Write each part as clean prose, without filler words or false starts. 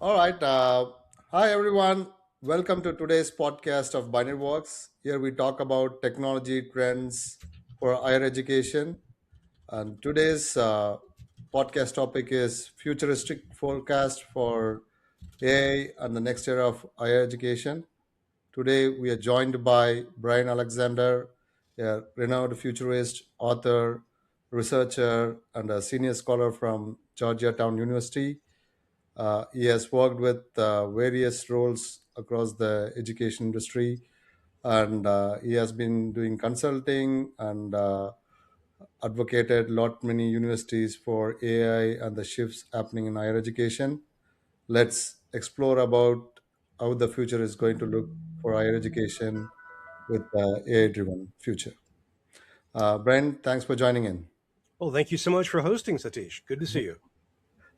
All right. Hi, everyone. Welcome to today's podcast of BinaryWorks. Here we talk about technology trends for higher education. And today's podcast topic is futuristic forecast for AI and the next era of higher education. Today we are joined by Bryan Alexander, a renowned futurist, author, researcher, and a senior scholar from Georgetown University. He has worked with various roles across the education industry, and he has been doing consulting and advocated lot many universities for AI and the shifts happening in higher education. Let's explore about how the future is going to look for higher education with AI-driven future. Brent, thanks for joining in. Well, thank you so much for hosting, Satish. Good to see you.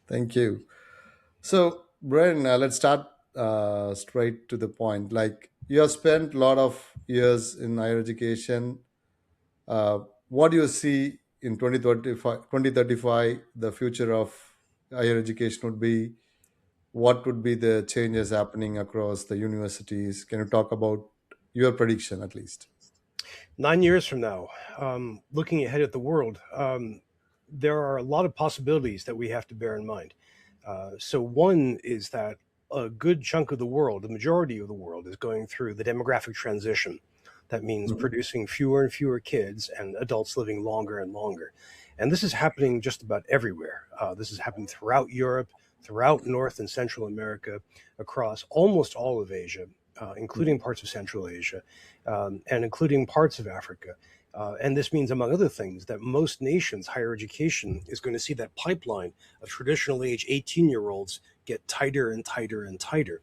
Thank you. So, Brian, let's start straight to the point. Like, you have spent a lot of years in higher education. What do you see in 2035, the future of higher education would be? What would be the changes happening across the universities? Can you talk about your prediction at least? 9 years from now, looking ahead at the world, there are a lot of possibilities that we have to bear in mind. So, one is that a good chunk of the world, the majority of the world, is going through the demographic transition. That means Mhm. producing fewer and fewer kids and adults living longer and longer. And this is happening just about everywhere. This is happening throughout Europe, throughout North and Central America, across almost all of Asia, including parts of Central Asia, and including parts of Africa. And this means, among other things, that most nations' higher education is going to see that pipeline of traditional age 18-year-olds get tighter and tighter and tighter.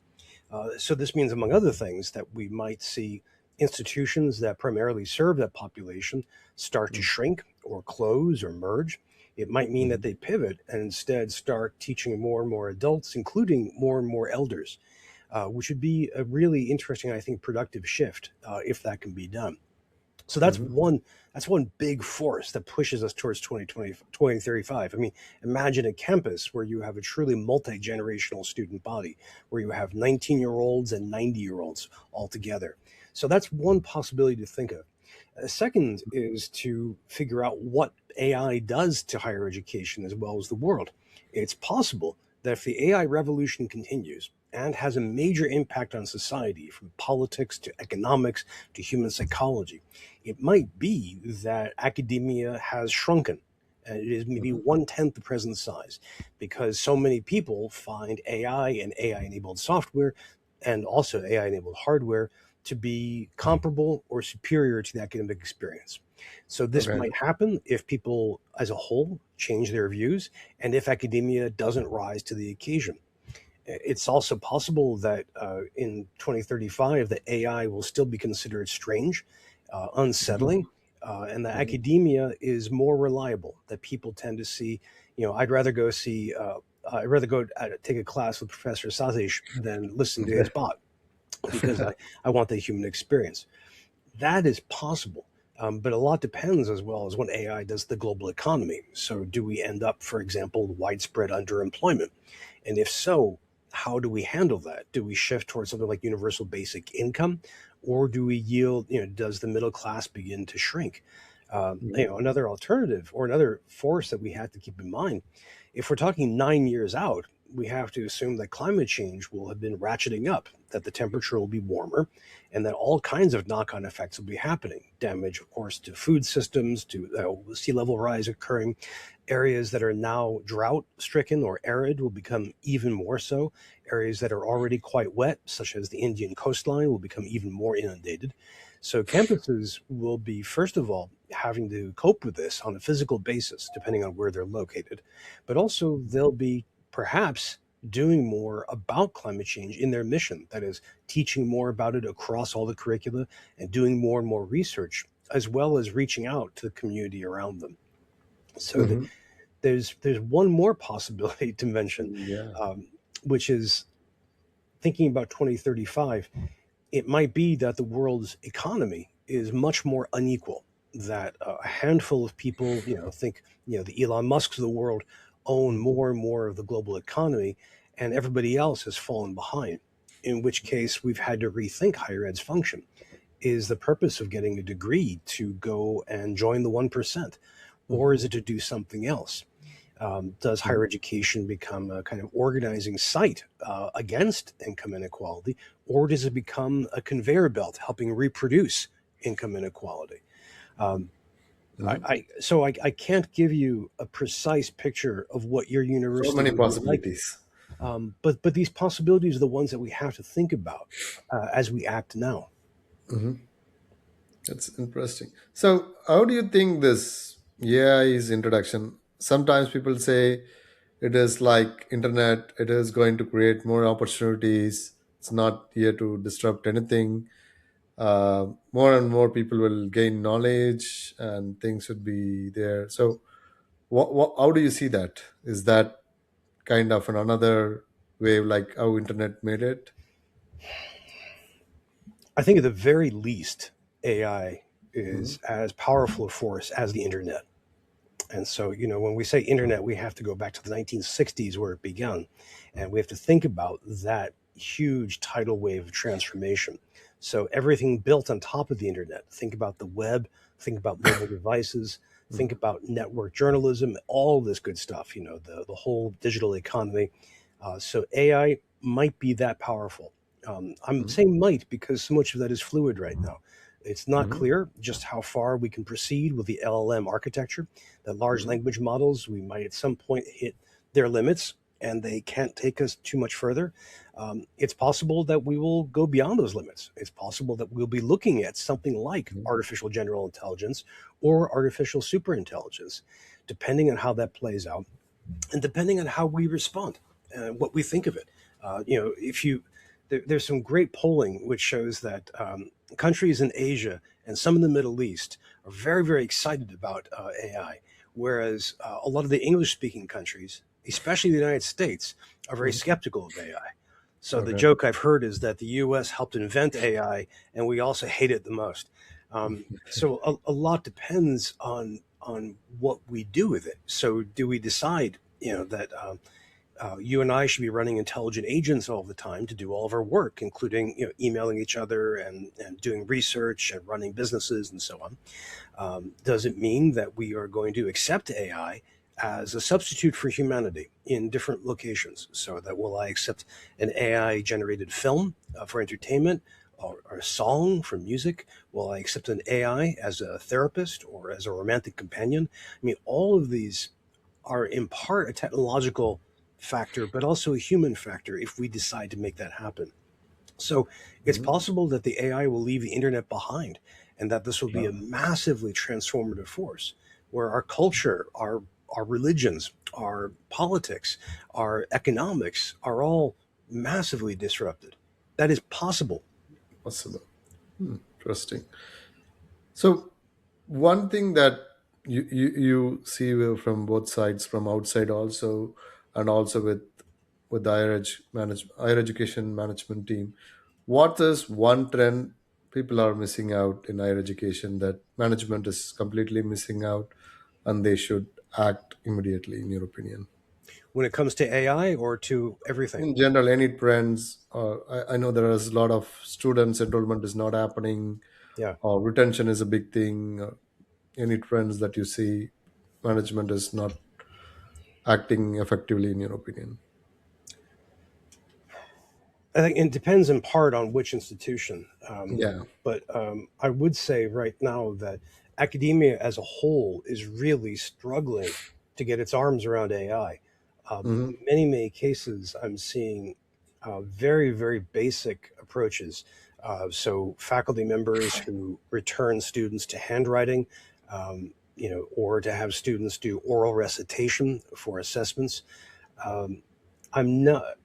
So this means, among other things, that we might see institutions that primarily serve that population start to shrink or close or merge. It might mean that Mhm. they pivot and instead start teaching more and more adults, including more and more elders, which would be a really interesting, I think, productive shift if that can be done. So that's Mhm. one big force that pushes us towards 2020 2035. I mean, imagine a campus where you have a truly multi-generational student body, where you have 19-year-olds and 90-year-olds all together. So that's one possibility to think of. A second is to figure out what AI does to higher education as well as the world. It's possible that if the AI revolution continues and has a major impact on society, from politics to economics to human psychology, it might be that academia has shrunken. And it is maybe Mhm. 1/10 the present size because so many people find AI and AI enabled software and also AI enabled hardware to be comparable or superior to the academic experience. So this Okay. might happen if people as a whole change their views and if academia doesn't rise to the occasion. It's also possible that in 2035, the AI will still be considered strange, Mhm. unsettling, and that Mhm. academia is more reliable. That people tend to see, I'd rather go I'd rather go take a class with Professor Sathish than listen to his bot because I want the human experience. That is possible. But a lot depends as well as what AI does to the global economy. So, do we end up, for example, widespread underemployment? And if so, how do we handle that? Do we shift towards something like universal basic income, or do we yield? Does the middle class begin to shrink? Mhm. Another alternative or another force that we have to keep in mind, if we're talking 9 years out, we have to assume that climate change will have been ratcheting up, that the temperature will be warmer, and that all kinds of knock-on effects will be happening. Damage, of course, to food systems, to sea level rise occurring. Areas that are now drought stricken or arid will become even more so. Areas that are already quite wet, such as the Indian coastline, will become even more inundated. So campuses will be, first of all, having to cope with this on a physical basis, depending on where they're located. But also, they'll be perhaps doing more about climate change in their mission. That is, teaching more about it across all the curricula and doing more and more research, as well as reaching out to the community around them. So Mhm. there's one more possibility to mention, Yeah. um, which is thinking about 2035. It might be that the world's economy is much more unequal. That a handful of people, think the Elon Musks of the world own more and more of the global economy, and everybody else has fallen behind, in which case we've had to rethink higher ed's function. Is the purpose of getting a degree to go and join the 1%, or is it to do something else? Does higher education become a kind of organizing site against income inequality, or does it become a conveyor belt helping reproduce income inequality? Um, Mhm. I can't give you a precise picture of what your So university many would be like, possibilities. but these possibilities are the ones that we have to think about as we act now. Mhm. That's interesting. So, how do you think this AI's introduction? Sometimes people say it is like internet. It is going to create more opportunities. It's not here to disrupt anything. More and more people will gain knowledge, and things would be there. So, how do you see that? Is that kind of another wave, like how internet made it? I think at the very least, AI Mhm. is as powerful a force as the internet. And so, when we say internet, we have to go back to the 1960s where it began. And we have to think about that huge tidal wave of transformation. So, everything built on top of the internet, think about the web, think about mobile devices, think about network journalism, all this good stuff, the whole digital economy. So, AI might be that powerful. I'm Mhm. saying might because so much of that is fluid right now. It's not Mhm. clear just how far we can proceed with the LLM architecture. The large Mhm. language models, we might at some point hit their limits and they can't take us too much further. It's possible that we will go beyond those limits. It's possible that we'll be looking at something like Mhm. artificial general intelligence or artificial superintelligence, depending on how that plays out and depending on how we respond and what we think of it. If you there's some great polling which shows that countries in Asia and some in the Middle East are very, very excited about AI, whereas a lot of the English-speaking countries, especially the United States, are very Mhm. skeptical of AI. So the Okay. joke I've heard is that the U.S. helped invent AI, and we also hate it the most. So a lot depends on what we do with it. So do we decide, that you and I should be running intelligent agents all the time to do all of our work, including emailing each other and doing research and running businesses and so on? Does it mean that we are going to accept AI as a substitute for humanity in different locations? So that will I accept an AI generated film for entertainment or a song for music? Will I accept an AI as a therapist or as a romantic companion? I mean, all of these are in part a technological factor, but also a human factor if we decide to make that happen. So it's Mhm. possible that the AI will leave the internet behind and that this will be Yeah. a massively transformative force where our culture, our religions, our politics, our economics are all massively disrupted. That is possible. Possible. Interesting. So one thing that you see from both sides, from outside also, and also with the higher education management team, what is one trend people are missing out in higher education that management is completely missing out, and they should act immediately, in your opinion? When it comes to AI or to everything. In general, any trends? I know there is a lot of students enrollment is not happening, Yeah. or retention is a big thing. Any trends that you see management is not acting effectively, in your opinion? I think it depends in part on which institution. Yeah. But I would say right now that academia as a whole is really struggling to get its arms around AI. Hmm. Many cases, I'm seeing very, very basic approaches. So faculty members who return students to handwriting, or to have students do oral recitation for assessments. Um, I'm not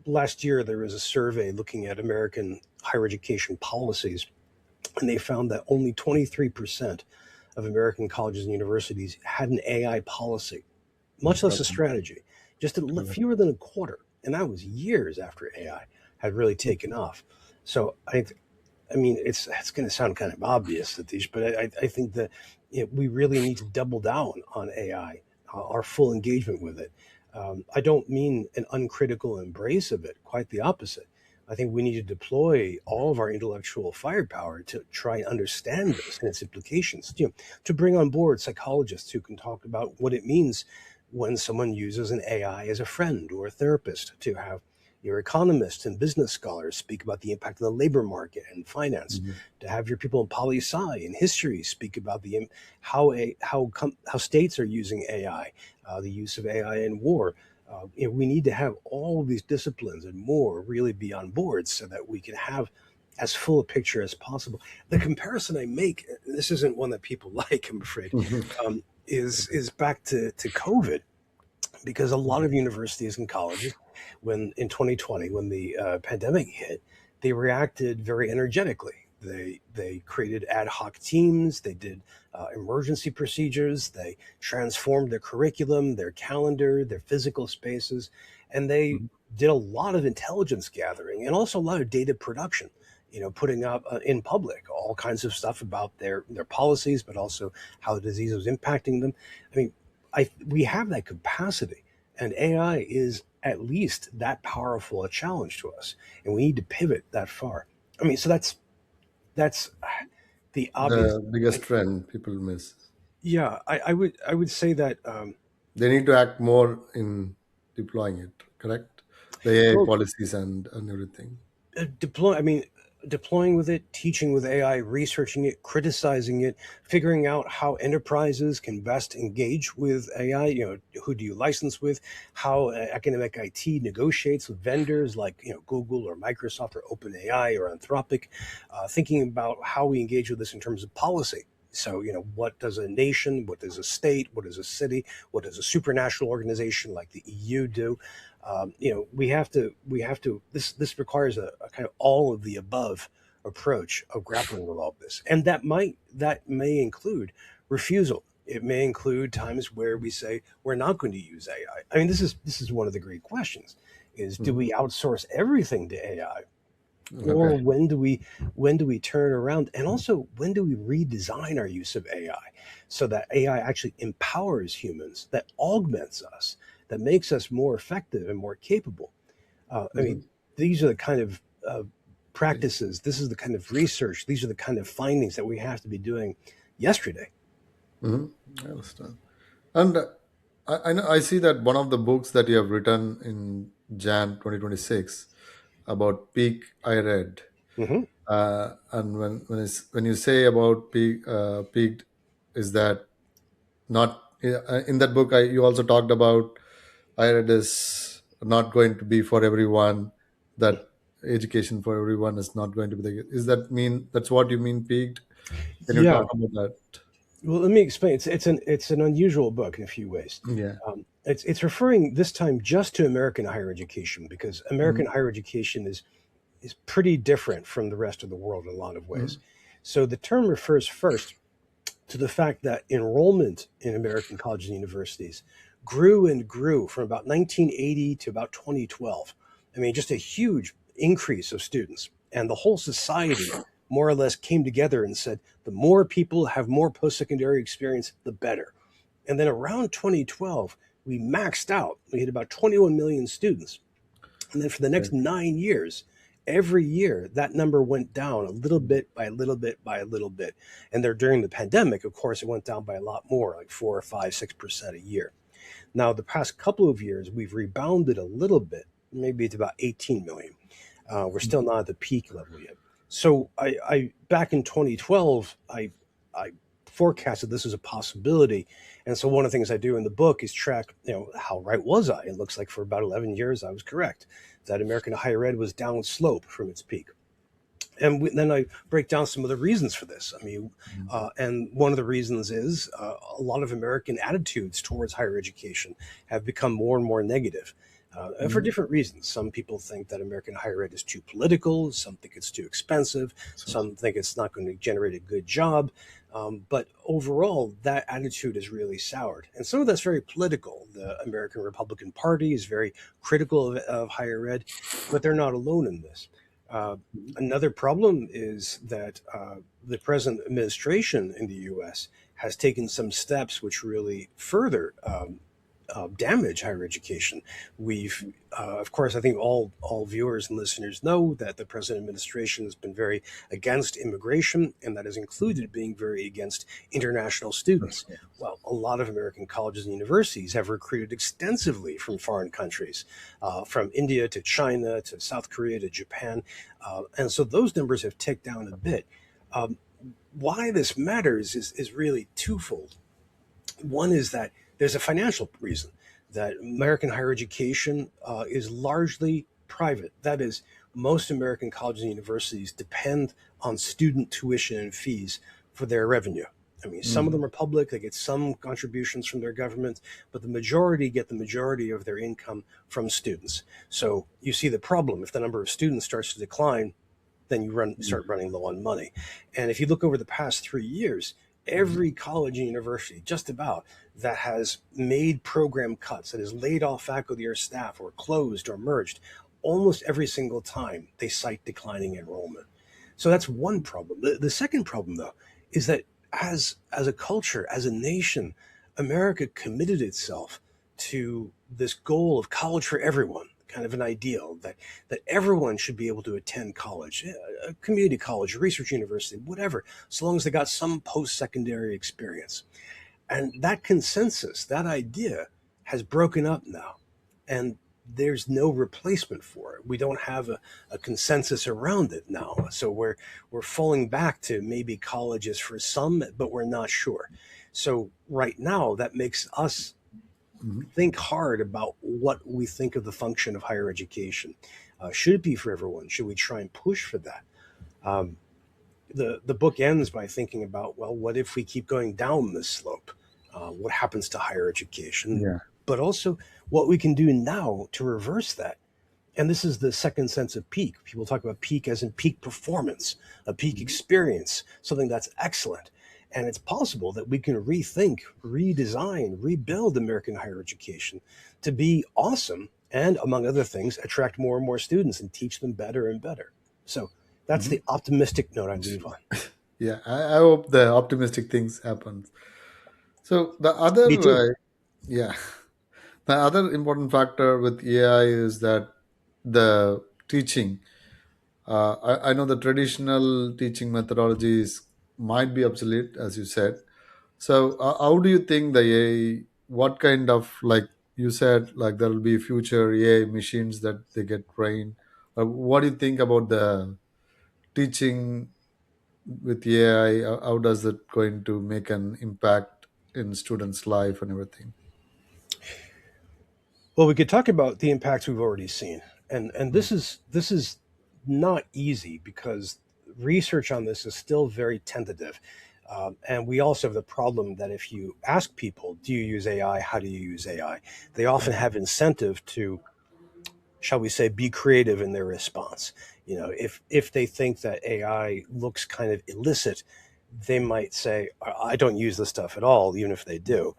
Last year there was a survey looking at American higher education policies, and they found that only 23% of American colleges and universities had an AI policy, much less a Okay. strategy, just Okay. fewer than a quarter. And that was years after AI had really taken off. So I mean, it's going to sound kind of obvious, Satish, but I think that we really need to double down on AI, our full engagement with it. I don't mean an uncritical embrace of it, quite the opposite. I think we need to deploy all of our intellectual firepower to try and understand this and its implications. To bring on board psychologists who can talk about what it means when someone uses an AI as a friend or a therapist, to have your economists and business scholars speak about the impact of the labor market and finance, Mhm. to have your people in poli sci and history speak about how states are using AI, the use of AI in war. We need to have all of these disciplines and more really be on board so that we can have as full a picture as possible. The comparison I make, this isn't one that people like, I'm afraid, is back to COVID, because a lot of universities and colleges, when in 2020, when the pandemic hit, they reacted very energetically. They created ad hoc teams. They did emergency procedures. They transformed their curriculum, their calendar, their physical spaces, and they did a lot of intelligence gathering and also a lot of data production. Putting up in public all kinds of stuff about their policies, but also how the disease was impacting them. I mean, we have that capacity, and AI is at least that powerful a challenge to us, and we need to pivot that far. I mean, so that's the obvious. The biggest trend people miss. Yeah, I would say that. They need to act more in deploying it, correct? The AI Well, policies and everything. deploy. I mean, deploying with it, teaching with AI, researching it, criticizing it, figuring out how enterprises can best engage with AI. Who do you license with? How academic IT negotiates with vendors like Google or Microsoft or OpenAI or Anthropic. Thinking about how we engage with this in terms of policy. So, what does a nation, what does a state, what does a city, what does a supranational organization like the EU do? We have to. This requires a kind of all of the above approach of grappling with all this, and that may include refusal. It may include times where we say we're not going to use AI. I mean, this is one of the great questions: is do Mhm. we outsource everything to AI, Okay. or when do we turn around, and also when do we redesign our use of AI so that AI actually empowers humans, that augments us, that makes us more effective and more capable? I mean, Mhm. these are the kind of practices, this is the kind of research, these are the kind of findings that we have to be doing yesterday. Mhm. I understand. And I know I see that one of the books that you have written in Jan 2026 about peak I read. Hmm. And when you say about peaked, is that not in that book? You also talked about I read is not going to be for everyone. That education for everyone is not going to be the. Is that mean that's what you mean peaked? Can you Yeah. talk about that? Well, let me explain. It's an unusual book in a few ways. Yeah. It's referring this time just to American higher education, because American Mhm. higher education is pretty different from the rest of the world in a lot of ways. Mhm. So the term refers first to the fact that enrollment in American colleges and universities grew and grew from about 1980 to about 2012. I mean, just a huge increase of students. And the whole society more or less came together and said, the more people have more post secondary experience, the better. And then around 2012, we maxed out. We hit about 21 million students. And then for the Okay. next 9 years, every year that number went down a little bit by a little bit by a little bit. And there during the pandemic, of course, it went down by a lot more, like 4 or 5, 6% a year. Now, the past couple of years, we've rebounded a little bit. Maybe it's about 18 million. We're still not at the peak level yet. So I back in 2012, I forecasted this as a possibility. And so one of the things I do in the book is track, how right was I? It looks like for about 11 years, I was correct that American higher ed was down slope from its peak. And then I break down some of the reasons for this. I mean, and one of the reasons is a lot of American attitudes towards higher education have become more and more negative. And for Mhm. different reasons. Some people think that American higher ed is too political. Some think it's too expensive. So, Some think it's not going to generate a good job. But overall, that attitude is really soured. And some of that's very political. The American Republican Party is very critical of higher ed, but they're not alone in this. Uh, Another problem is that the present administration in the U.S. has taken some steps which really further damage higher education. We've, of course, I think all viewers and listeners know that the present administration has been very against immigration, and that has included being very against international students. Well, a lot of American colleges and universities have recruited extensively from foreign countries, from India to China to South Korea to Japan, and so those numbers have ticked down a bit. Um, why this matters is really twofold. One is that there's a financial reason that American higher education is largely private. That is, most American colleges and universities depend on student tuition and fees for their revenue. I mean, some of Mm. them are public, they get some contributions from their government, but the majority get the majority of their income from students. So you see the problem. If the number of students starts to decline, then Mm. start running low on money. And if you look over the past 3 years, Mhm. every college and university, just about, that has made program cuts, that has laid off faculty or staff, or closed or merged, almost every single time they cite declining enrollment. So that's one problem. The second problem, though, is that as a culture, as a nation, America committed itself to this goal of college for everyone, kind of an ideal that everyone should be able to attend college, a community college, a research university, whatever, so long as they got some post-secondary experience. And that consensus, that idea, has broken up now. And there's no replacement for it. We don't have a consensus around it now. So we're falling back to maybe colleges for some, but we're not sure. So right now, that makes us Mhm. think hard about what we think of the function of higher education. Should it be for everyone? Should we try and push for that? Um, the book ends by thinking about, well, what if we keep going down this slope? What happens to higher education? Yeah. But also what we can do now to reverse that. And this is the second sense of peak. People talk about peak as in peak performance, a peak Mhm. experience, something that's excellent. And it's possible that we can rethink, redesign, rebuild American higher education to be awesome and, among other things, attract more and more students and teach them better and better. So that's Mhm. the optimistic note I leave on. Yeah, I hope the optimistic things happen. So the Me other, too. yeah, the other important factor with AI is that the teaching. I know the traditional teaching methodologies might be obsolete, as you said. So, how do you think the AI? What kind of, like you said, like there will be future AI machines that they get trained? What do you think about the teaching with AI? How does it going to make an impact in students' life and everything? Well, we could talk about the impacts we've already seen, and Mm. this is not easy because research on this is still very tentative, and we also have the problem that if you ask people, "Do you use AI? How do you use AI?" they often have incentive to, shall we say, be creative in their response. You know, if they think that AI looks kind of illicit, they might say, "I don't use this stuff at all," even if they do.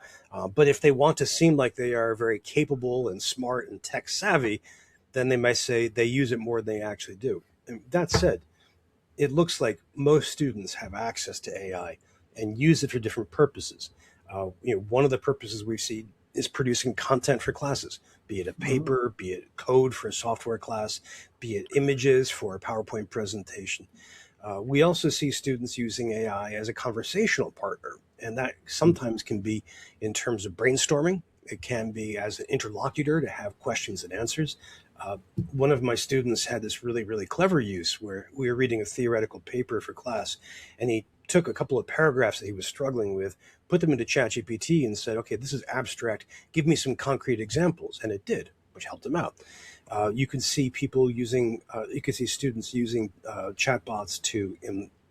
But if they want to seem like they are very capable and smart and tech savvy, then they might say they use it more than they actually do. And that said, it looks like most students have access to AI and use it for different purposes. One of the purposes we see is producing content for classes, be it a Mhm. paper, be it code for a software class, be it images for a PowerPoint presentation. We also see students using AI as a conversational partner, and that sometimes can be in terms of brainstorming. It can be as an interlocutor to have questions and answers. Uh, One of my students had this really, really clever use where we were reading a theoretical paper for class, and he took a couple of paragraphs that he was struggling with, put them into ChatGPT, and said, "Okay, this is abstract. Give me some concrete examples," and it did, which helped him out. You can see you can see students using chatbots to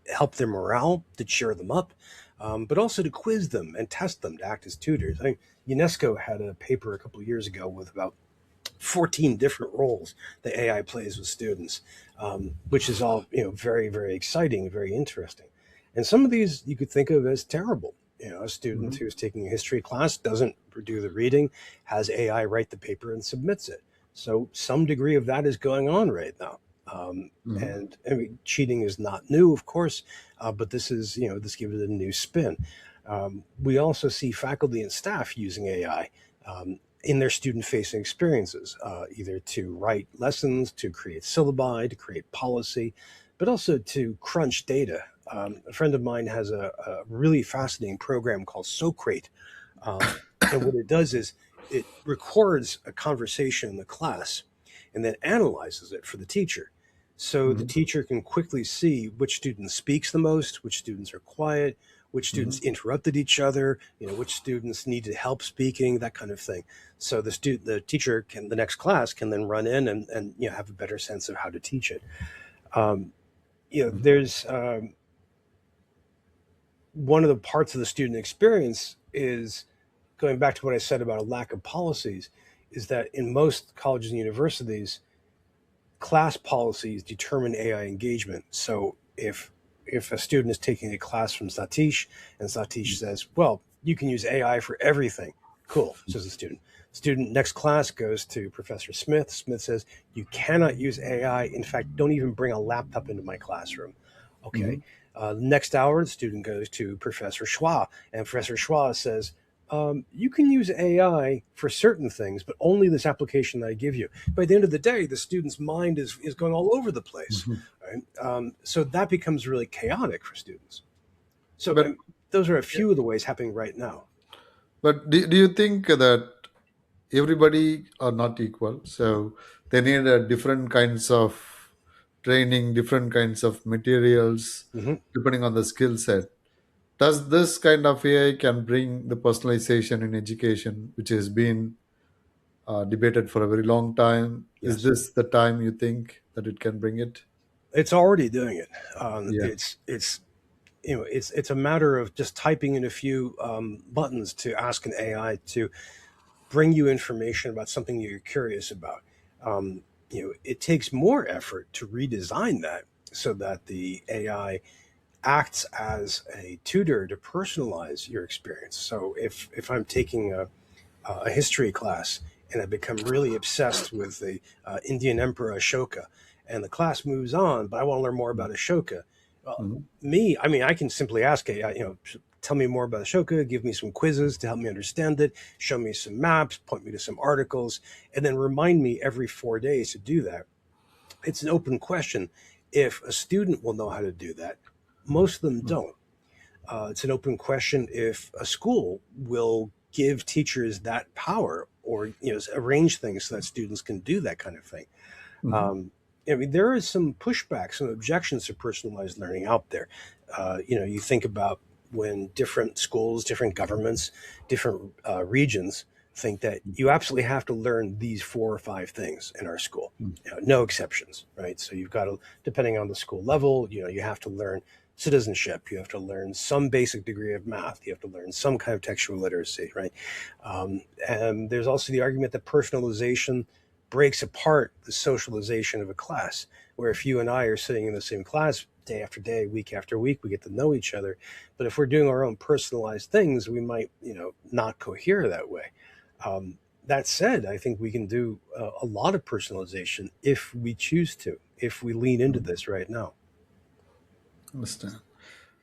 help their morale, to cheer them up, but also to quiz them and test them to act as tutors. I mean, UNESCO had a paper a couple of years ago with about 14 different roles that AI plays with students, which is all very, very exciting, very interesting. And some of these you could think of as terrible. A student Mhm. who's taking a history class doesn't do the reading, has AI write the paper and submits it. So some degree of that is going on right now. Mhm. And I mean, cheating is not new, of course, but this gives it a new spin. We also see faculty and staff using AI. in their student-facing experiences, either to write lessons, to create syllabi, to create policy, but also to crunch data. A friend of mine has a really fascinating program called Socrate, and what it does is it records a conversation in the class and then analyzes it for the teacher. So the Hmm. teacher can quickly see which student speaks the most, which students are quiet, which Hmm. students interrupted each other, which students needed help speaking, that kind of thing. So the teacher can, the next class can then run in and have a better sense of how to teach it. Um, there's one of the parts of the student experience is going back to what I said about a lack of policies, is that in most colleges and universities, class policies determine AI engagement. So if a student is taking a class from Satish and Satish says, "Well, you can use AI for everything," cool, says the student. Student next class goes to Professor Smith. Smith says, "You cannot use AI. In fact, don't even bring a laptop into my classroom." Okay. Hmm. Next hour, the student goes to Professor Schwa, and Professor Schwa says, "You can use AI for certain things, but only this application that I give you." By the end of the day, the student's mind is going all over the place. Hmm. Right? So that becomes really chaotic for students. So But those are a few of the ways happening right now. do you think that everybody are not equal? So they need different kinds of training, different kinds of materials, Hmm. depending on the skill set. Does this kind of AI can bring the personalization in education, which has been debated for a very long time? Is Yes, this the time you think that it can bring it? it's already doing it. Yeah. It's a matter of just typing in a few buttons to ask an AI to bring you information about something you're curious about. It takes more effort to redesign that so that the AI acts as a tutor to personalize your experience. So if I'm taking a history class and I become really obsessed with the Indian Emperor Ashoka, and the class moves on, but I want to learn more about Ashoka. Well, Mhm. I mean, I can simply ask AI, tell me more about Ashoka, give me some quizzes to help me understand it, show me some maps, point me to some articles, and then remind me every 4 days to do that. It's an open question if a student will know how to do that. Most of them don't. It's an open question if a school will give teachers that power or arrange things so that students can do that kind of thing. Mhm. Um, I mean, there is some pushback, some objections to personalized learning out there. You think about when different schools, different governments, different regions think that you absolutely have to learn these 4 or 5 things in our school. No exceptions, right? So you've got to, depending on the school level, you have to learn citizenship. You have to learn some basic degree of math. You have to learn some kind of textual literacy, right? And there's also the argument that personalization breaks apart the socialization of a class, where if you and I are sitting in the same class day after day, week after week, we get to know each other. But if we're doing our own personalized things, we might, not cohere that way. That said, I think we can do a lot of personalization if we choose to, if we lean into Mhm. this right now. Understand.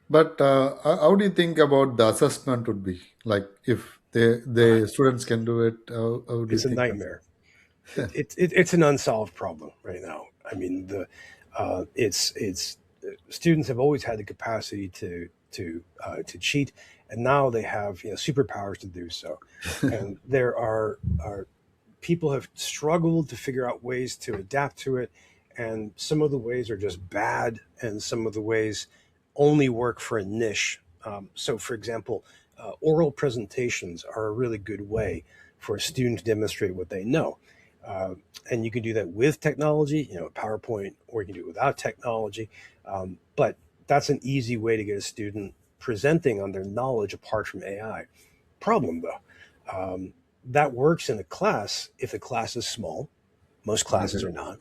But how do you think about the assessment would be? Like if Uh, the students can do it, how do you it's a think? nightmare. It's an unsolved problem right now. I mean, it's students have always had the capacity to cheat, and now they have superpowers to do so. And there are people have struggled to figure out ways to adapt to it, and some of the ways are just bad, and some of the ways only work for a niche. So, for example, oral presentations are a really good way for a student to demonstrate what they know. Uh, and you can do that with technology, PowerPoint, or you can do it without technology. But that's an easy way to get a student presenting on their knowledge apart from AI. Problem though, that works in a class if the class is small. Most classes Okay. are not.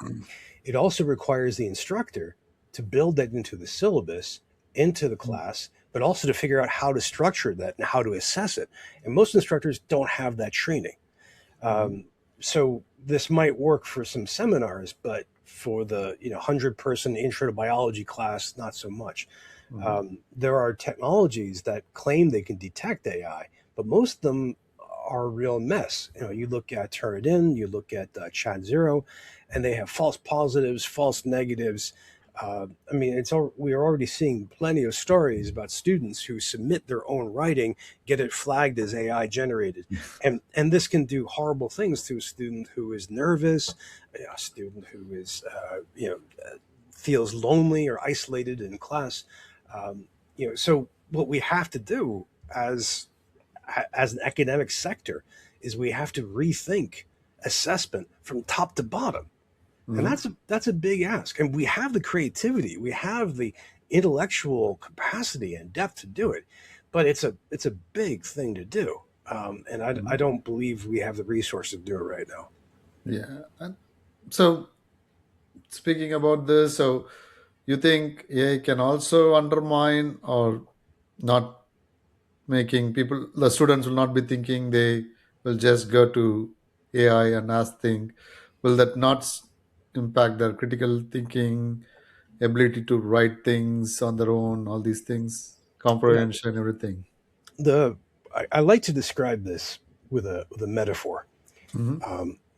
It also requires the instructor to build that into the syllabus, into the class, but also to figure out how to structure that and how to assess it. And most instructors don't have that training. Mhm. Um, so this might work for some seminars, but for the 100-person intro to biology class, not so much. Mhm. There are technologies that claim they can detect AI, but most of them are a real mess. You look at Turnitin, you look at Chat Zero, and they have false positives, false negatives. I mean, we are already seeing plenty of stories about students who submit their own writing, get it flagged as AI generated, and this can do horrible things to a student who is nervous, a student who is feels lonely or isolated in class. So what we have to do as an academic sector is we have to rethink assessment from top to bottom, and Mhm. that's a big ask. And we have the creativity, we have the intellectual capacity and depth to do it, but it's a big thing to do. And I Mhm. don't believe we have the resources to do it right now. Yeah. And so, speaking about this, so you think AI can also undermine or not making people, the students will not be thinking, they will just go to AI and ask thing. Will that not impact their critical thinking, ability to write things on their own, all these things, Yeah, comprehension, everything? the I like to describe this with a metaphor. Hmm.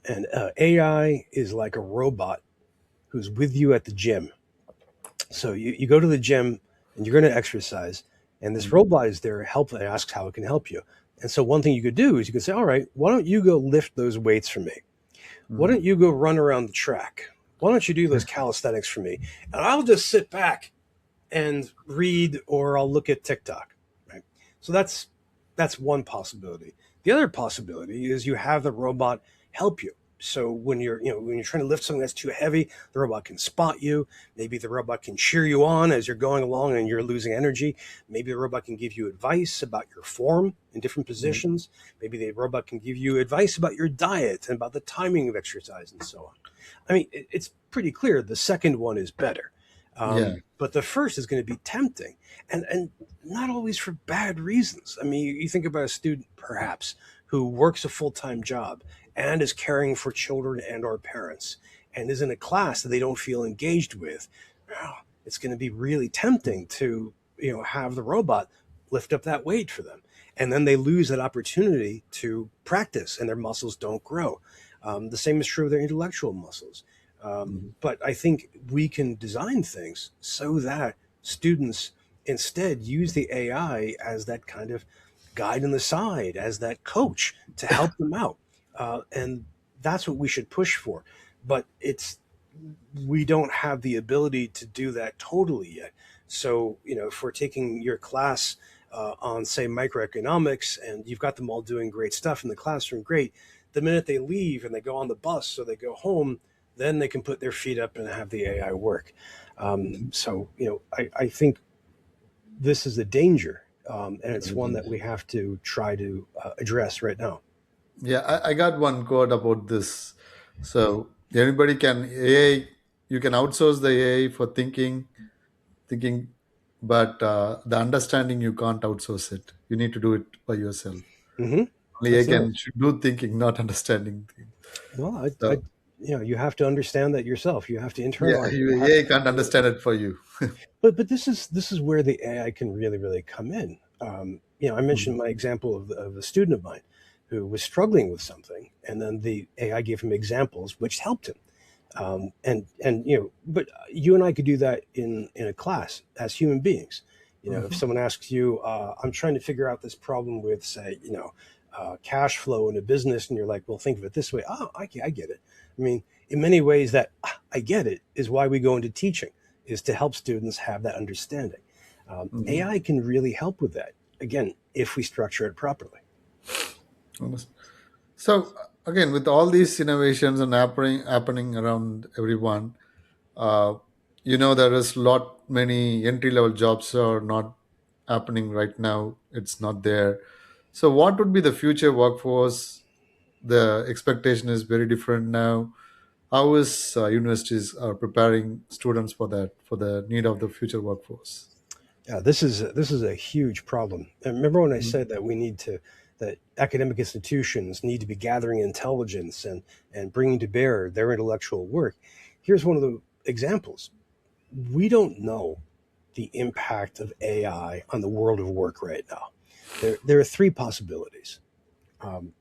And AI is like a robot who's with you at the gym. So you go to the gym and you're going to exercise, and this Hmm. robot is there, help, and asks how it can help you. And so one thing you could do is you could say, all right, why don't you go lift those weights for me? Why Hmm. don't you go run around the track? Why don't you do those calisthenics for me? And I'll just sit back and read, or I'll look at TikTok. Right. So that's one possibility. The other possibility is you have the robot help you. So when you're trying to lift something that's too heavy, the robot can spot you. Maybe the robot can cheer you on as you're going along and you're losing energy. Maybe the robot can give you advice about your form in different positions. Maybe the robot can give you advice about your diet and about the timing of exercise and so on. I mean, it's pretty clear the second one is better. Yeah. But the first is going to be tempting, and not always for bad reasons. I mean, you think about a student perhaps who works a full-time job and is caring for children and or parents and is in a class that they don't feel engaged with. Well, it's going to be really tempting to have the robot lift up that weight for them, and then they lose that opportunity to practice and their muscles don't grow. The same is true of their intellectual muscles. Mhm. But I think we can design things so that students instead use the AI as that kind of guide on the side, as that coach to help them out. And that's what we should push for. But we don't have the ability to do that totally yet. So, if we're taking your class on, say, microeconomics, and you've got them all doing great stuff in the classroom, great. The minute they leave and they go on the bus or they go home, then they can put their feet up and have the AI work. So, I think this is a danger, and it's one that we have to try to address right now. Yeah, I got one quote about this. So anybody can AI, you can outsource the AI for thinking, but the understanding you can't outsource it. You need to do it by yourself. Hmm. Only AI That's right. can should do thinking, not understanding things. Well, So you have to understand that yourself. You have to yeah, internalize it. you, You have AI to can't do it. understand it for you. But this is where the AI can really come in. I mentioned Mhm. my example of a student of mine who was struggling with something, and then the AI gave him examples which helped him. And but you and I could do that in a class as human beings. If Mhm. someone asks you, I'm trying to figure out this problem with, say, cash flow in a business, and you're like, well, think of it this way. Oh, I get it. I mean, in many ways, that I get it is why we go into teaching, is to help students have that understanding. Mhm. AI can really help with that, again, if we structure it properly. Honest. So again, with all these innovations and happening around everyone, uh, there is lot many entry level jobs are not happening right now. It's not there. So what would be the future workforce? The expectation is very different now. How is universities are preparing students for that, for the need of the future workforce? Yeah, this is a huge problem. And remember when I Mhm. said that that academic institutions need to be gathering intelligence and bringing to bear their intellectual work. Here's one of the examples. We don't know the impact of AI on the world of work right now. There are three possibilities. Um,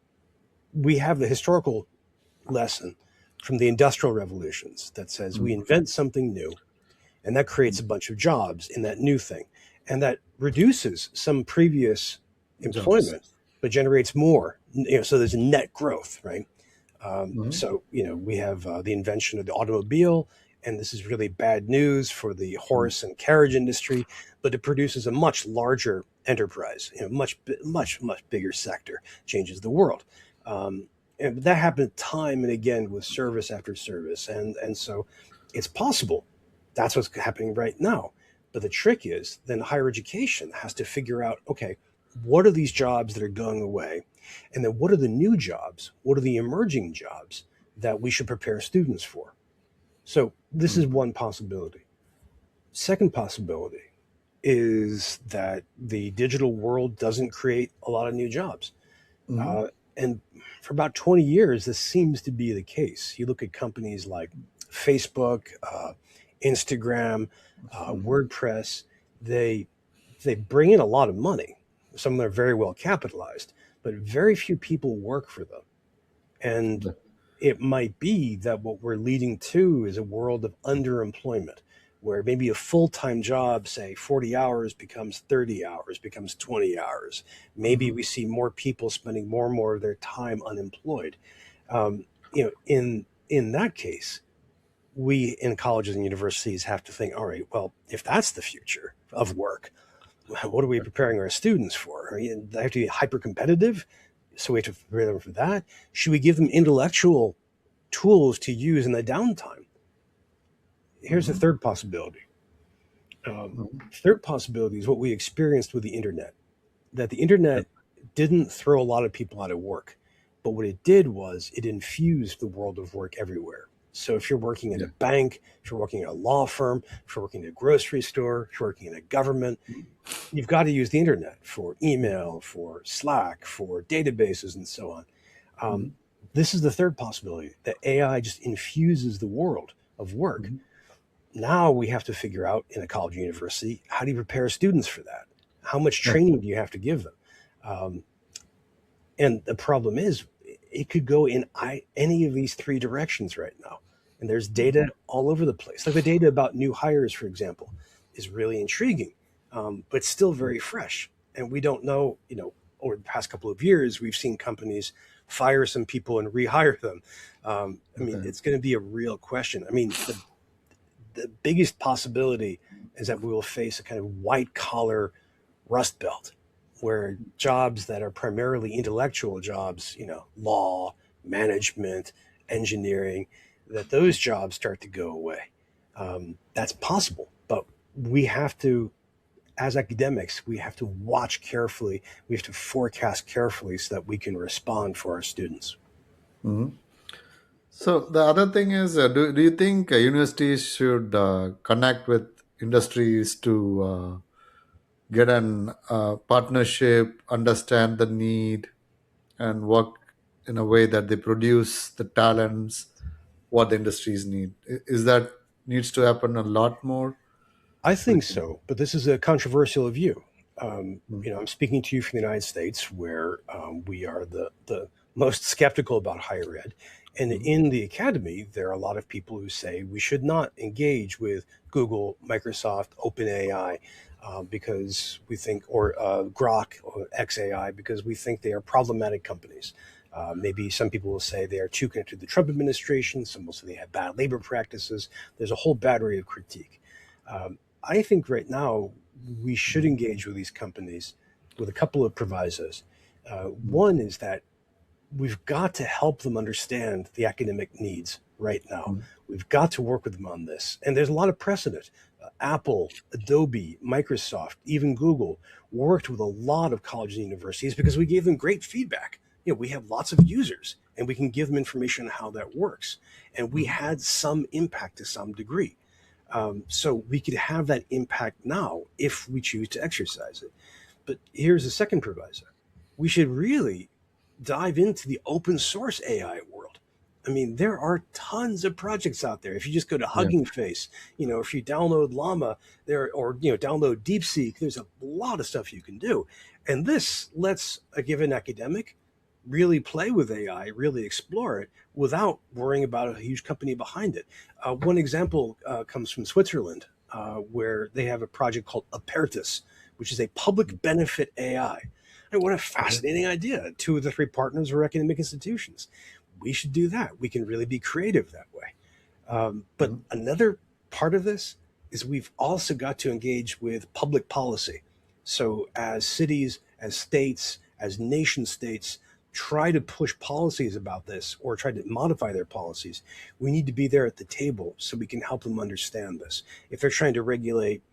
we have the historical lesson from the industrial revolutions that says we Mm. invent something new, and that creates a bunch of jobs in that new thing, and that reduces some previous Jobs. employment but generates more, so there's a net growth, right? Mhm. So we have the invention of the automobile, and this is really bad news for the Mm. horse and carriage industry, but it produces a much larger enterprise, much bigger sector, changes the world. um, and that happened time and again with service after service, and so it's possible that's what's happening right now. But the trick is then higher education has to figure out, okay, what are these jobs that are going away, and then what are the new jobs, what are the emerging jobs that we should prepare students for. So this is Mm. one possibility. Second possibility is that the digital world doesn't create a lot of new jobs. Mhm. And for about 20 years, this seems to be the case. You look at companies like Facebook, Instagram, Mhm. WordPress, they, they bring in a lot of money. Some of them are very well capitalized, but very few people work for them. And it might be that what we're leading to is a world of underemployment, where maybe a full time job, say 40 hours, becomes 30 hours, becomes 20 hours. Maybe Mhm. we see more people spending more and more of their time unemployed. In that case, we in colleges and universities have to think, all right, well, if that's the future of work, what are we preparing our students for? I mean, they have to be hyper competitive, so we have to prepare them for that. Should we give them intellectual tools to use in the downtime? Here's a Mhm. third possibility. Mhm. Third possibility is what we experienced with the internet. That the Yeah. internet didn't throw a lot of people out of work, but what it did was it infused the world of work everywhere. So if you're working in a Yeah. bank, if you're working in a law firm, if you're working in a grocery store, if you're working in a government, you've got to use the internet for email, for Slack, for databases, and so on. Um, Mhm. this is the third possibility, that AI just infuses the world of work. Mhm. Now we have to figure out in a college or university, how do you prepare students for that? How much Yeah. training do you have to give them? Um, and the problem is, it could go in any of these three directions right now. And there's data Mhm. all over the place. Like the data about new hires, for example, is really intriguing, but still very fresh. And we don't know, over the past couple of years, we've seen companies fire some people and rehire them. I mean, Okay. it's going to be a real question. I mean, the biggest possibility is that we will face a kind of white collar rust belt where jobs that are primarily intellectual jobs, law, management, engineering, that those jobs start to go away. That's possible, but we have to, as academics, we have to watch carefully. We have to forecast carefully so that we can respond for our students. Mhm. So the other thing is, do you think universities should connect with industries to get an partnership, understand the need, and work in a way that they produce the talents what the industries need? Is that needs to happen a lot more? I With think so, but this is a controversial view. Mm. I'm speaking to you from the United States, where we are the most skeptical about higher ed. And Mm. in the academy, there are a lot of people who say we should not engage with Google, Microsoft, OpenAI, because we think, or Grok or XAI, because we think they are problematic companies. Maybe some people will say they are too connected to the Trump administration. Some will say they have bad labor practices. There's a whole battery of critique. I think right now we should engage with these companies with a couple of provisos. Mm. One is that we've got to help them understand the academic needs right now. Mm. We've got to work with them on this. And there's a lot of precedent. Apple, Adobe, Microsoft, even Google worked with a lot of colleges and universities because we gave them great feedback. We have lots of users and we can give them information on how that works. And we Mm. had some impact to some degree. So we could have that impact now if we choose to exercise it. But here's the second proviso: we should really dive into the open source AI world. I mean, there are tons of projects out there. If you just go to Yeah. Hugging Face, if you download Llama there, or download DeepSeek, there's a lot of stuff you can do. And this lets a given academic really play with AI, really explore it without worrying about a huge company behind it. One example comes from Switzerland, where they have a project called Apertus, which is a public benefit AI. And what a Okay. fascinating idea. Two of the three partners are academic institutions. We should do that. We can really be creative that way. But Mhm. another part of this is we've also got to engage with public policy. So, as cities, as states, as nation states try to push policies about this or try to modify their policies, we need to be there at the table so we can help them understand this. If they're trying to regulate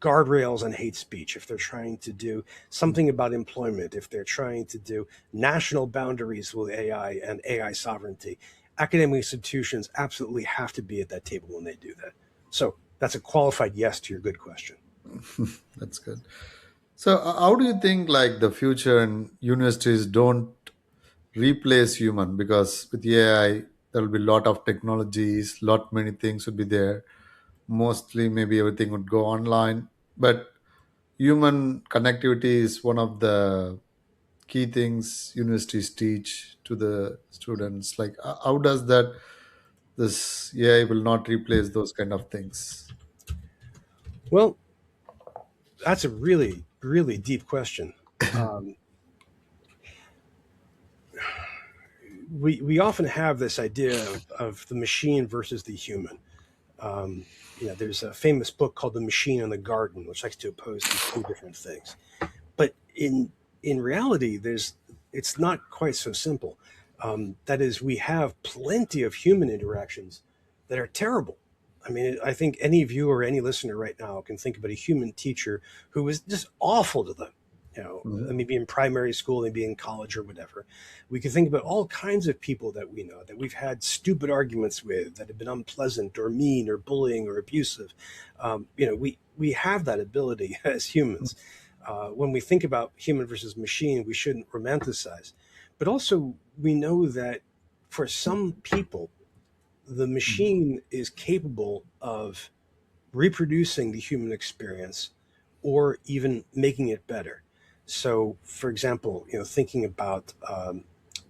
guardrails on hate speech, if they're trying to do something about employment, if they're trying to do national boundaries with AI and AI sovereignty, academic institutions absolutely have to be at that table when they do that. So that's a qualified yes to your good question. That's good. So, how do you think like the future and universities don't replace human? Because with AI, there will be a lot of technologies, lot many things would be there. Mostly, maybe everything would go online, but human connectivity is one of the key things universities teach to the students. Like, how does that this AI will not replace those kind of things? Well, that's a really, really deep question. Um, we often have this idea of the machine versus the human. Um, there's a famous book called The Machine and the Garden, which likes to oppose these two different things. But in reality, it's not quite so simple. That is, we have plenty of human interactions that are terrible. I mean, I think any viewer or any listener right now can think about a human teacher who was just awful to them. Mhm. Maybe in primary school, maybe in college or whatever. We can think about all kinds of people that we know that we've had stupid arguments with, that have been unpleasant or mean or bullying or abusive. We have that ability as humans. When we think about human versus machine, we shouldn't romanticize. But also, we know that for some people, the machine is capable of reproducing the human experience or even making it better. So, for example, thinking about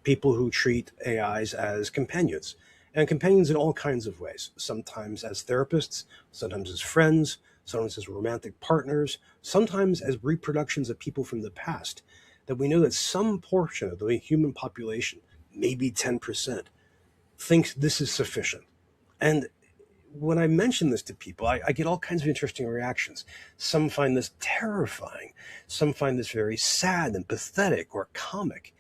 people who treat AIs as companions, and companions in all kinds of ways, sometimes as therapists, sometimes as friends, sometimes as romantic partners, sometimes as reproductions of people from the past, that we know that some portion of the human population, maybe 10%, thinks this is sufficient. And when I mention this to people, I get all kinds of interesting reactions. Some find this terrifying. Some find this very sad and pathetic or comic.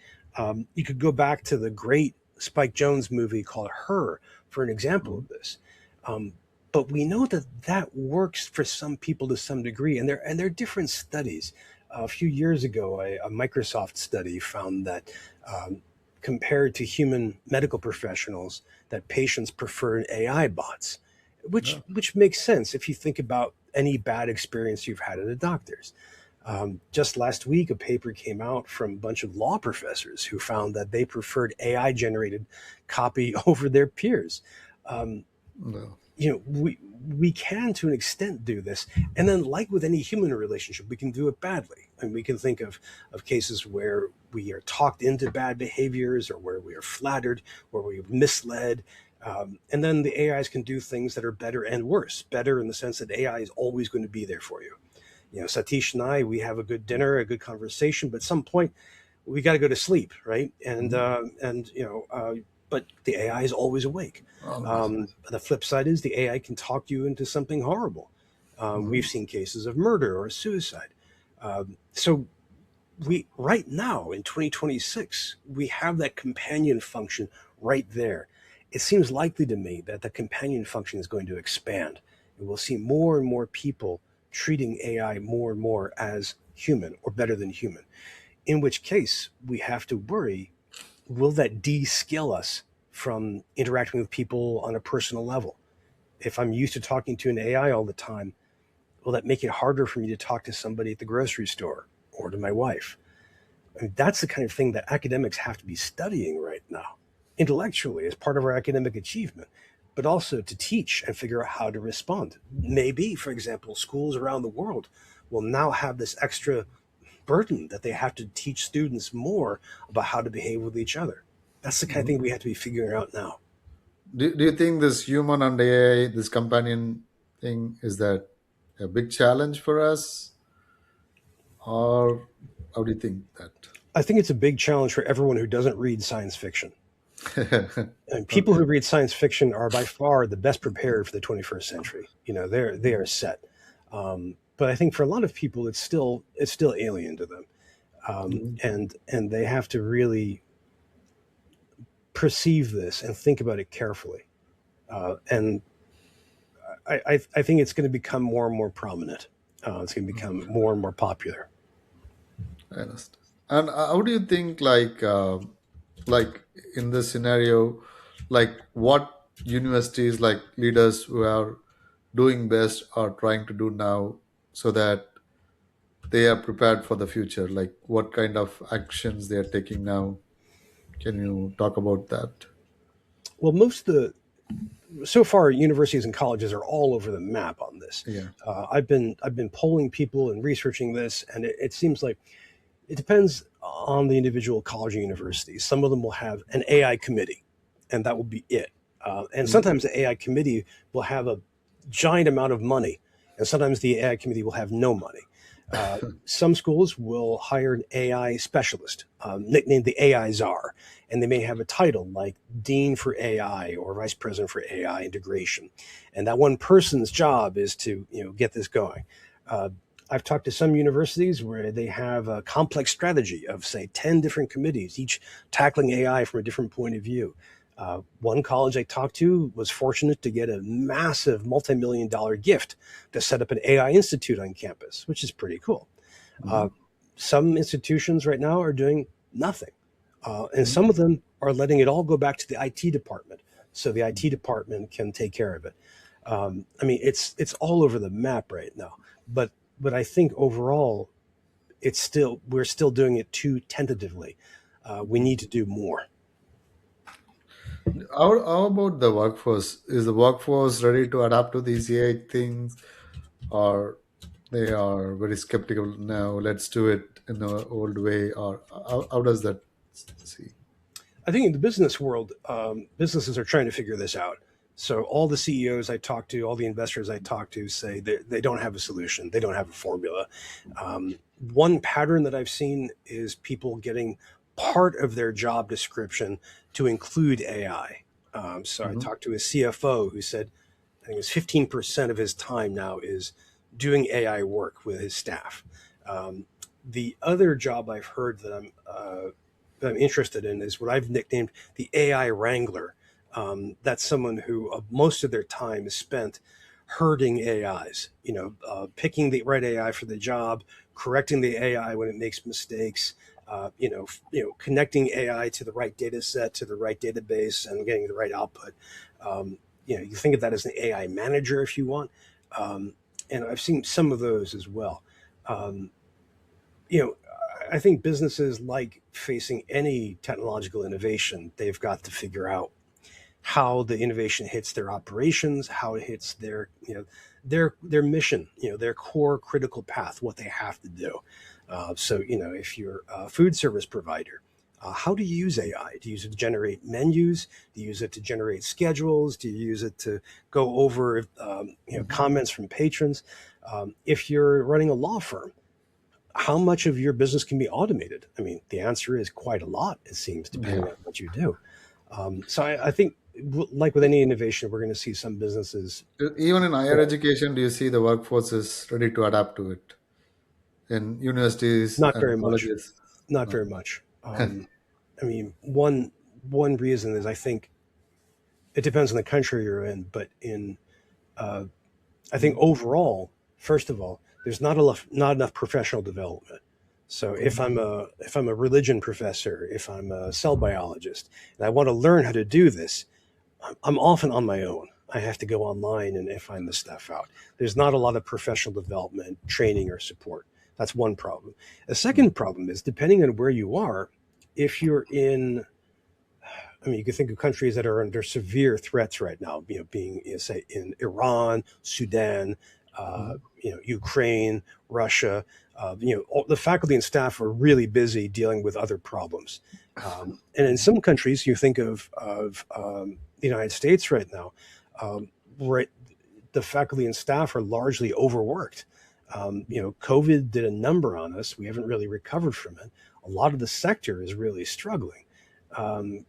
You could go back to the great Spike Jonze movie called Her for an example Mhm. of this. Um, but we know that that works for some people to some degree, and there are different studies. A few years ago, a Microsoft study found that compared to human medical professionals, that patients preferred AI bots, which Yeah. which makes sense if you think about any bad experience you've had at a doctor's. Just last week, a paper came out from a bunch of law professors who found that they preferred AI generated copy over their peers. Um, No. we can to an extent do this, and then like with any human relationship, we can do it badly, and we can think of cases where we are talked into bad behaviors or where we are flattered, where we are misled. And then the AIs can do things that are better and worse. Better in the sense that AI is always going to be there for you. Satish and I, we have a good dinner, a good conversation, but at some point we got to go to sleep, right? Mhm. But the AI is always awake. Always. The flip side is the AI can talk you into something horrible. We've Mhm. seen cases of murder or suicide. So we right now in 2026 we have that companion function right there. It seems likely to me that the companion function is going to expand, and we'll see more and more people treating AI more and more as human or better than human, in which case we have to worry, will that de-skill us from interacting with people on a personal level? If I'm used to talking to an AI all the time, will that make it harder for me to talk to somebody at the grocery store or to my wife? I mean, that's the kind of thing that academics have to be studying right now, intellectually, as part of our academic achievement, but also to teach and figure out how to respond. Maybe, for example, schools around the world will now have this extra burden that they have to teach students more about how to behave with each other. That's the kind of thing we have to be figuring out now. Do you think this human and AI, this companion thing, is that a big challenge for us, or how do you think I think it's a big challenge for everyone who doesn't read science fiction. that? And people who Okay. read science fiction are by far the best prepared for the 21st century. They are set. But I think for a lot of people, it's still alien to them, Mhm. and they have to really perceive this and think about it carefully. And I think it's going to become more and more prominent. It's going to become more and more popular. I understand. And how do you think, like in this scenario, like what universities, like leaders who are doing best, are trying to do now so that they are prepared for the future? Like what kind of actions they are taking now? Can you talk about that? Well, most of the so far universities and colleges are all over the map on this. Yeah. I've been polling people and researching this, and it seems like it depends on the individual college or university. Some of them will have an AI committee, and that will be it. And Mhm. sometimes the AI committee will have a giant amount of money, and sometimes the AI committee will have no money. Some schools will hire an AI specialist, nicknamed the AI czar, and they may have a title like dean for AI or vice president for AI integration. And that one person's job is to get this going. Uh, I've talked to some universities where they have a complex strategy of, say, 10 different committees, each tackling AI from a different point of view. One college I talked to was fortunate to get a massive multi-million dollar gift to set up an AI institute on campus, which is pretty cool. Uh, Mhm. some institutions right now are doing nothing, and Mhm. some of them are letting it all go back to the IT department, so the IT department can take care of it. I mean, it's all over the map right now, but I think overall, we're still doing it too tentatively. We need to do more. How about the workforce? Is the workforce ready to adapt to these AI things, or they are very skeptical now? Let's do it in the old way, or how does that see? I think in the business world, businesses are trying to figure this out. So all the CEOs I talk to, all the investors I talk to say they don't have a solution. They don't have a formula. One pattern that I've seen is people getting part of their job description to include AI. So I Mhm. talked to a CFO who said, I think it's 15% of his time now is doing AI work with his staff. Um, the other job I've heard that I'm interested in is what I've nicknamed the AI wrangler. That's someone who most of their time is spent herding AIs, picking the right AI for the job, correcting the AI when it makes mistakes, connecting AI to the right data set, to the right database, and getting the right output. You think of that as an AI manager if you want. Um, and I've seen some of those as well. Um, you know, I think businesses like facing any technological innovation, they've got to figure out how the innovation hits their operations, how it hits their mission, their core critical path, what they have to do. So, if you're a food service provider, how do you use AI? Do you use it to generate menus? Do you use it to generate schedules? Do you use it to go over Mhm. comments from patrons? If you're running a law firm, how much of your business can be automated? I mean, the answer is quite a lot, it seems, depending Yeah. on what you do. So I think, like with any innovation, we're going to see some businesses. Even in higher Fail. education, do you see the workforce is ready to adapt to it? In universities Not and very much. colleges? Not No. very much. I mean, one reason is I think it depends on the country you're in, but uh, I think Mhm. overall, first of all, there's not enough professional development. So Mhm. if I'm a religion professor, if I'm a cell biologist, and I want to learn how to do this, I'm often on my own. I have to go online and find this stuff out. There's not a lot of professional development, training, or support. That's one problem. A Mhm. second problem is depending on where you are, if you're in, I mean, you can think of countries that are under severe threats right now, being, say, in Iran, Sudan. Mhm. Ukraine, Russia. All, the faculty and staff are really busy dealing with other problems. And in some countries, you think of the United States right now, right, the faculty and staff are largely overworked. COVID did a number on us. We haven't really recovered from it. A lot of the sector is really struggling.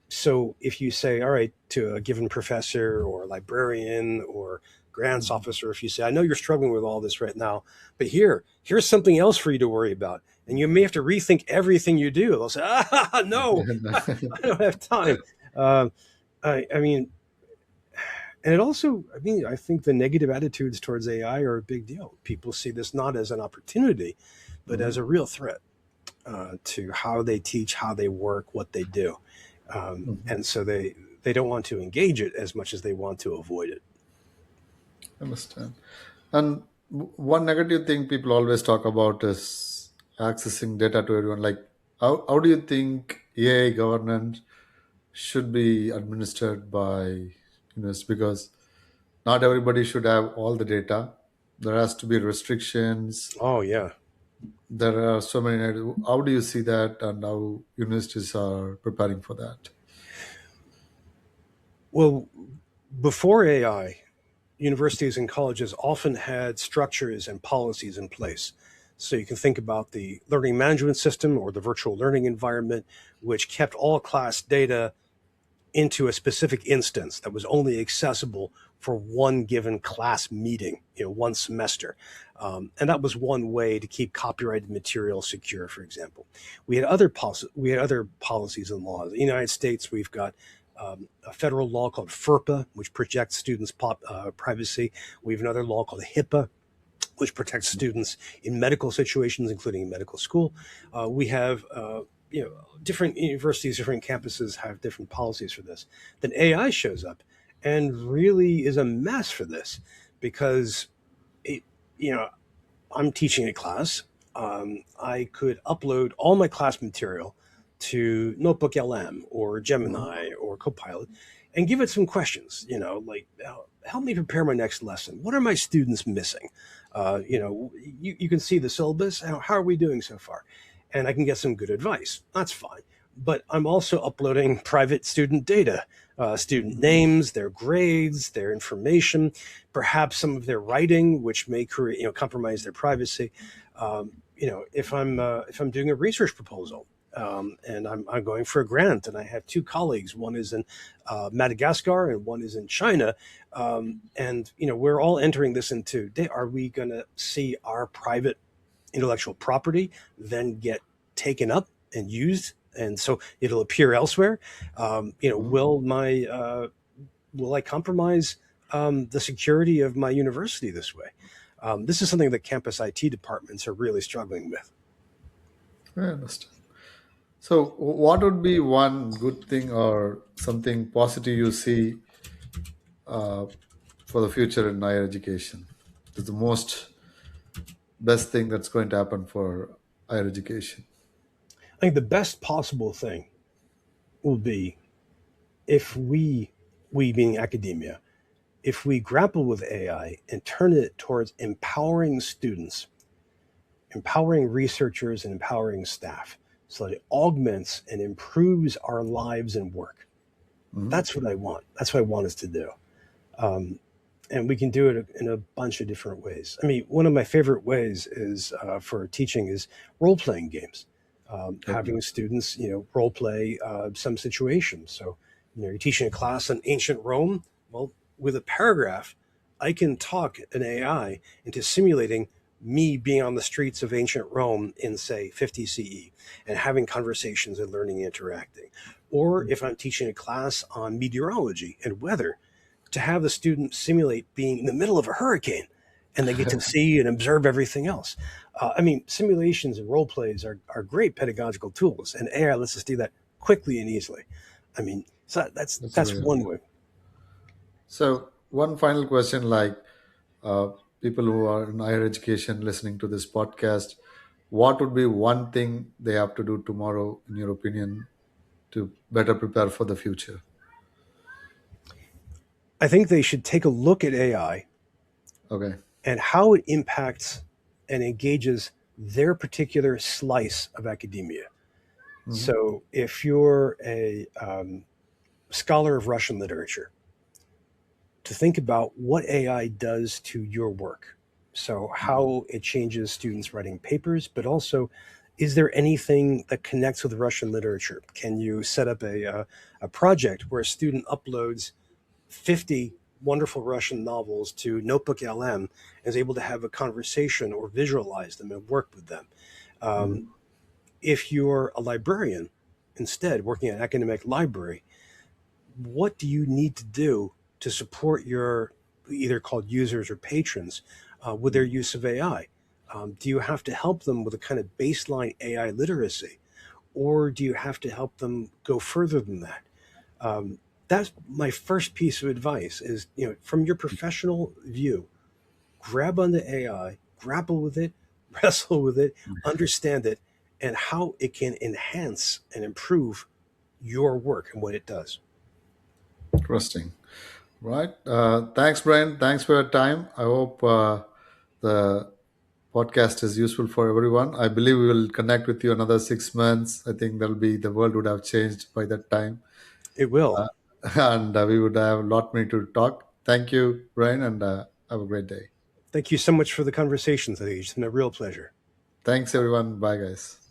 So if you say, all right, to a given professor or librarian or grants Mhm. officer, if you say, I know you're struggling with all this right now, but here's something else for you to worry about. And you may have to rethink everything you do. They'll say, no, I don't have time. Uh, I mean, and it also, I mean, I think the negative attitudes towards AI are a big deal. People see this not as an opportunity, but as Mhm. a real threat to how they teach, how they work, what they do. Mhm. And so they don't want to engage it as much as they want to avoid it. Understand. And one negative thing people always talk about is accessing data to everyone. Like, how do you think AI governance should be administered by universities? Because not everybody should have all the data. There has to be restrictions. Oh, yeah. There are so many. How do you see that, and how universities are preparing for that? Well, before AI, universities and colleges often had structures and policies in place. So you can think about the learning management system or the virtual learning environment, which kept all class data into a specific instance that was only accessible for one given class meeting, one semester. And that was one way to keep copyrighted material secure, for example. We had other policies and laws. In the United States, we've got a federal law called FERPA, which protects students' privacy. We have another law called HIPAA, which protects students in medical situations, including in medical school. We have different universities, different campuses have different policies for this. Then AI shows up and really is a mess for this because it, you know, I'm teaching a class. I could upload all my class material to Notebook LM or Mhm. Gemini or Copilot and give it some questions, like help me prepare my next lesson. What are my students missing? You can see the syllabus. How are we doing so far? And I can get some good advice. That's fine. But I'm also uploading private student data, student Mhm. names, their grades, their information, perhaps some of their writing, which may create, compromise their privacy. If I'm doing a research proposal, and I'm going for a grant, and I have two colleagues. One is in Madagascar, and one is in China, and we're all entering this into. Are we going to see our private intellectual property then get taken up and used, and so it'll appear elsewhere? Mhm. Will I compromise the security of my university this way? This is something that campus IT departments are really struggling with. I understand. So, what would be one good thing or something positive you see uh, for the future in higher education? It's the most best thing that's going to happen for higher education. I think the best possible thing will be if we being academia, if we grapple with AI and turn it towards empowering students, empowering researchers, and empowering staff so that it augments and improves our lives and work. Mhm. That's what I want. That's what I want us to do. Um, and we can do it in a bunch of different ways. I mean, one of my favorite ways is for teaching is role playing games, Okay. having students, role play some situation. So, you're teaching a class on ancient Rome. Well, with a paragraph, I can talk an AI into simulating me being on the streets of ancient Rome in, say, 50 CE and having conversations and learning and interacting. Or if I'm teaching a class on meteorology and weather, to have the student simulate being in the middle of a hurricane and they get to see and observe everything else. I mean, simulations and role plays are great pedagogical tools, and AI lets us do that quickly and easily. I mean, so That's that's real. one way. So, one final question like uh, people who are in higher education listening to this podcast, what would be one thing they have to do tomorrow, in your opinion, to better prepare for the future? I think they should take a look at AI Okay. and how it impacts and engages their particular slice of academia. Hmm. So, if you're a scholar of Russian literature, to think about what AI does to your work. So, how it changes students writing papers, but also, is there anything that connects with Russian literature? Can you set up a project where a student uploads 50 wonderful Russian novels to Notebook LM and is able to have a conversation or visualize them and work with them? Um, Hmm. if you're a librarian, instead, working at an academic library, what do you need to do to support your either called users or patrons with their use of AI? Do you have to help them with a kind of baseline AI literacy, or do you have to help them go further than that? Um, that's my first piece of advice: is from your professional view, grab onto AI, grapple with it, wrestle with it, understand it, and how it can enhance and improve your work and what it does. Interesting. Right. Thanks, Brian. Thanks for your time. I hope the podcast is useful for everyone. I believe we will connect with you another 6 months. I think that'll be the world would have changed by that time, It will. uh, and we would have a lot more to talk. Thank you, Brian, and have a great day. Thank you so much for the conversation today. It's been a real pleasure. Thanks, everyone. Bye, guys.